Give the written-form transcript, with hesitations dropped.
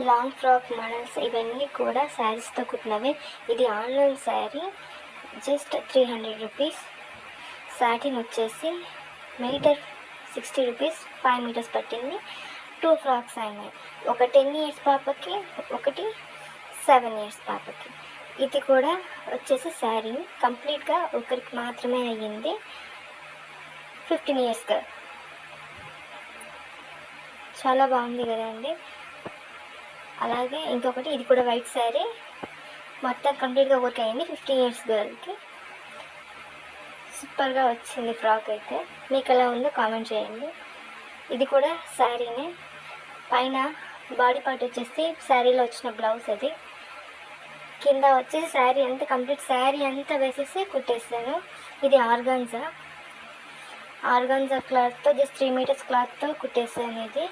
Long frock models ఇవన్నీ కూడా శారీస్తో కుట్టినవి. ఇది online sari, just 300 rupees. Satin వచ్చేసి మీటర్ 60 రూపీస్, 5 మీటర్స్ పట్టింది. 2 ఫ్రాక్స్ అయినాయి, ఒక 10 ఇయర్స్ పాపకి, ఒకటి 7 ఇయర్స్ పాపకి. ఇది కూడా వచ్చేసి శారీ కంప్లీట్గా ఒకరికి మాత్రమే అయ్యింది, 15 ఇయర్స్గా. చాలా బాగుంది కదండి. అలాగే ఇంకొకటి, ఇది కూడా వైట్ శారీ, మొత్తం కంప్లీట్గా వర్క్ అయింది 15 ఇయర్స్ గర్ల్కి. సూపర్గా వచ్చింది ఫ్రాక్ అయితే. మీకు ఎలా ఉందో కామెంట్ చేయండి. ఇది కూడా శారీనే, పైన బాడీ పార్ట్ వచ్చేసి శారీలో వచ్చిన బ్లౌజ్ అది, కింద వచ్చేసి శారీ అంతా కంప్లీట్ శారీ అంతా వేసేసి కుట్టేసాను. ఇది ఆర్గాన్జా క్లాత్తో, జస్ట్ 3 మీటర్స్ క్లాత్తో కుట్టేసాను. ఇది